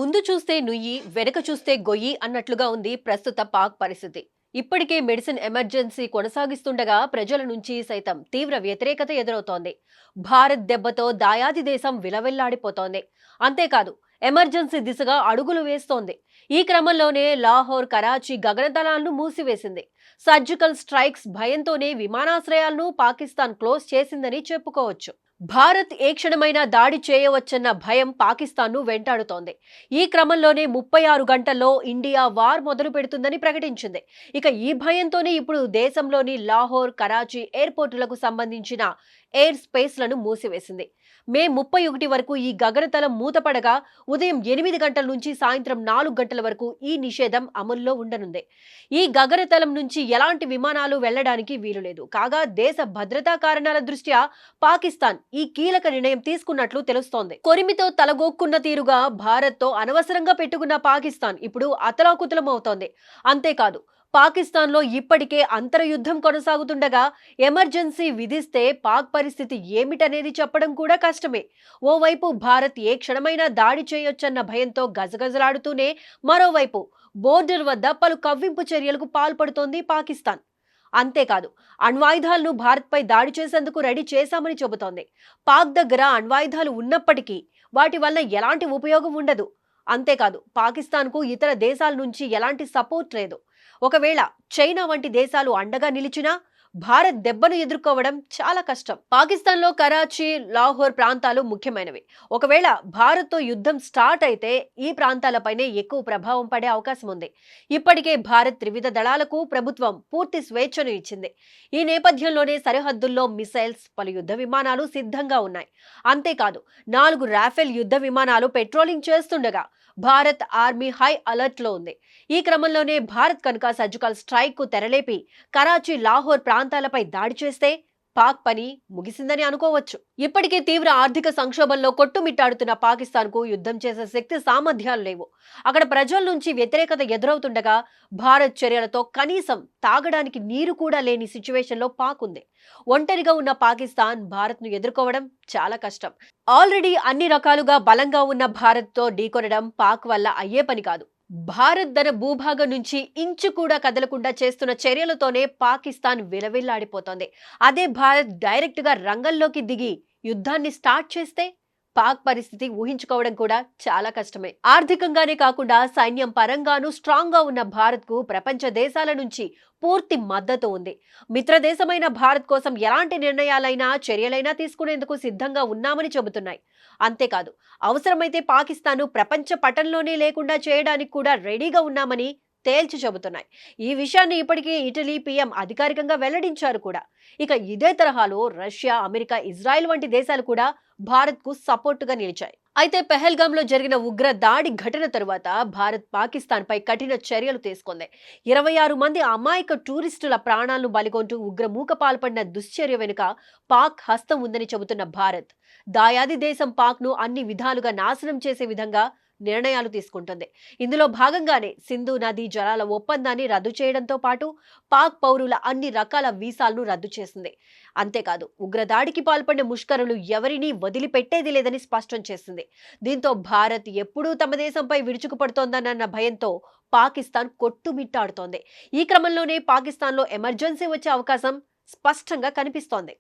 ముందు చూస్తే నుయ్యి వెనక చూస్తే గొయ్యి అన్నట్లుగా ఉంది ప్రస్తుత పాక్ పరిస్థితి. ఇప్పటికే మెడిసిన్ ఎమర్జెన్సీ కొనసాగిస్తుండగా ప్రజల నుంచి సైతం తీవ్ర వ్యతిరేకత ఎదురవుతోంది. భారత్ దెబ్బతో దాయాది దేశం విలవిల్లాడిపోతోంది. అంతేకాదు ఎమర్జెన్సీ దిశగా అడుగులు వేస్తోంది. ఈ క్రమంలోనే లాహోర్, కరాచీ గగనతలాలను మూసివేసింది. సర్జికల్ స్ట్రైక్స్ భయంతోనే విమానాశ్రయాలను పాకిస్తాన్ క్లోజ్ చేసిందని చెప్పుకోవచ్చు. భారత్ ఏ క్షణమైనా దాడి చేయవచ్చన్న భయం పాకిస్తాన్ను వెంటాడుతోంది. ఈ క్రమంలోనే 36 గంటల్లో ఇండియా వార్ మొదలు పెడుతుందని ప్రకటించింది. ఇక ఈ భయంతోనే ఇప్పుడు దేశంలోని లాహోర్, కరాచీ ఎయిర్పోర్టులకు సంబంధించిన ఎయిర్ స్పేస్లను మూసివేసింది. మే 31 వరకు ఈ గగనతలం మూతపడగా ఉదయం 8 గంటల నుంచి సాయంత్రం 4 గంటల వరకు ఈ నిషేధం అమల్లో ఉండనుంది. ఈ గగనతలం నుంచి ఎలాంటి విమానాలు వెళ్లడానికి వీలులేదు. కాగా దేశ భద్రతా కారణాల దృష్ట్యా పాకిస్తాన్ ఈ కీలక నిర్ణయం తీసుకున్నట్లు తెలుస్తోంది. కొరిమితో తలగొక్కున్న తీరుగా భారత్తో అనవసరంగా పెట్టుకున్న పాకిస్తాన్ ఇప్పుడు అతలాకుతలమవుతోంది. అంతేకాదు పాకిస్తాన్లో ఇప్పటికే అంతర్యుద్ధం కొనసాగుతుండగా ఎమర్జెన్సీ విధిస్తే పాక్ పరిస్థితి ఏమిటనేది చెప్పడం కూడా కష్టమే. ఓవైపు భారత్ ఏ క్షణమైనా దాడి చేయొచ్చన్న భయంతో గజగజలాడుతూనే మరోవైపు బోర్డర్ వద్ద పలు కవ్వింపు చర్యలకు పాల్పడుతోంది పాకిస్తాన్. అంతేకాదు అణ్వాయుధాలను భారత్పై దాడి చేసేందుకు రెడీ చేశామని చెబుతోంది. పాక్ దగ్గర అణ్వాయుధాలు ఉన్నప్పటికీ వాటి వల్ల ఎలాంటి ఉపయోగం ఉండదు. అంతేకాదు పాకిస్తాన్కు ఇతర దేశాల నుంచి ఎలాంటి సపోర్ట్ లేదు. ఒకవేళ చైనా వంటి దేశాలు అండగా నిలిచినా భారత్ దెబ్బను ఎదుర్కోవడం చాలా కష్టం. పాకిస్తాన్లో కరాచీ, లాహోర్ ప్రాంతాలు ముఖ్యమైనవి. ఒకవేళ భారత్తో యుద్ధం స్టార్ట్ అయితే ఈ ప్రాంతాలపైనే ఎక్కువ ప్రభావం పడే అవకాశం ఉంది. ఇప్పటికే భారత్ త్రివిధ దళాలకు ప్రభుత్వం పూర్తి స్వేచ్ఛను ఇచ్చింది. ఈ నేపథ్యంలోనే సరిహద్దుల్లో మిసైల్స్, పలు యుద్ధ విమానాలు సిద్ధంగా ఉన్నాయి. అంతేకాదు 4 రాఫెల్ యుద్ధ విమానాలు పెట్రోలింగ్ చేస్తుండగా భారత్ ఆర్మీ హై అలర్ట్ లో ఉంది. ఈ క్రమంలోనే భారత్ కనుక సర్జికల్ స్ట్రైక్ కు తెరలేపి కరాచీ, లాహోర్ ప్రాంతాలపై దాడి చేస్తే పాక్ పని ముగిసిందని అనుకోవచ్చు. ఇప్పటికే తీవ్ర ఆర్థిక సంక్షోభంలో కొట్టుమిట్టాడుతున్న పాకిస్తాన్ కు యుద్ధం చేసే శక్తి సామర్థ్యాలు లేవు. అక్కడ ప్రజల నుంచి వ్యతిరేకత ఎదురవుతుండగా భారత్ చర్యలతో కనీసం తాగడానికి నీరు కూడా లేని సిచ్యువేషన్ లో పాక్ ఉంది. ఒంటరిగా ఉన్న పాకిస్తాన్ భారత్ ను ఎదుర్కోవడం చాలా కష్టం. ఆల్రెడీ అన్ని రకాలుగా బలంగా ఉన్న భారత్ తో ఢీకొనడం పాక్ వల్ల అయ్యే పని కాదు. భారత్ తన భూభాగం నుంచి ఇంచు కూడా కదలకుండా చేస్తున్న చర్యలతోనే పాకిస్తాన్ విలవిల్లాడిపోతోంది. అదే భారత్ డైరెక్ట్ గా రంగంలోకి దిగి యుద్ధాన్ని స్టార్ట్ చేస్తే పాక్ పరిస్థితి ఊహించుకోవడం కూడా చాలా కష్టమే. ఆర్థికంగానే కాకుండా సైన్యం పరంగానూ స్ట్రాంగ్ గా ఉన్న భారత్ కు ప్రపంచ దేశాల నుంచి పూర్తి మద్దతు ఉంది. మిత్రదేశమైన భారత్ కోసం ఎలాంటి నిర్ణయాలైనా చర్యలైనా తీసుకునేందుకు సిద్ధంగా ఉన్నామని చెబుతున్నాయి. అంతేకాదు అవసరమైతే పాకిస్తాన్ ప్రపంచ పటంలోనే లేకుండా చేయడానికి కూడా రెడీగా ఉన్నామని తేల్చి చెబుతున్నాయి. ఈ విషయాన్ని ఇప్పటికే ఇటలీ పీఎం అధికారికంగా వెల్లడించారు కూడా. ఇక ఇదే తరహాలో రష్యా, అమెరికా, ఇజ్రాయెల్ వంటి దేశాలు కూడా భారత్ కు సపోర్టుగా నిలిచాయి. అయితే పెహల్గామ్ లో జరిగిన ఉగ్ర దాడి ఘటన తరువాత భారత్ పాకిస్తాన్ పై కఠిన చర్యలు తీసుకుంది. 26 మంది అమాయక టూరిస్టుల ప్రాణాలను బలిగొంటూ ఉగ్రమూక పాల్పడిన దుశ్చర్య వెనుక పాక్ హస్తం ఉందని చెబుతున్న భారత్ దాయాది దేశం పాక్ ను అన్ని విధాలుగా నాశనం చేసే విధంగా నిర్ణయాలు తీసుకుంటుంది. ఇందులో భాగంగానే సింధు నదీ జలాల ఒప్పందాన్ని రద్దు చేయడంతో పాటు పాక్ పౌరుల అన్ని రకాల వీసాలను రద్దు చేసింది. అంతేకాదు ఉగ్రదాడికి పాల్పడిన ముష్కరులు ఎవరినీ వదిలిపెట్టేది లేదని స్పష్టం చేసింది. దీంతో భారత్ ఎప్పుడూ తమ దేశంపై విరుచుకుపడుతోందన్న భయంతో పాకిస్తాన్ కొట్టుమిట్టాడుతోంది. ఈ క్రమంలోనే పాకిస్తాన్లో ఎమర్జెన్సీ వచ్చే అవకాశం స్పష్టంగా కనిపిస్తోంది.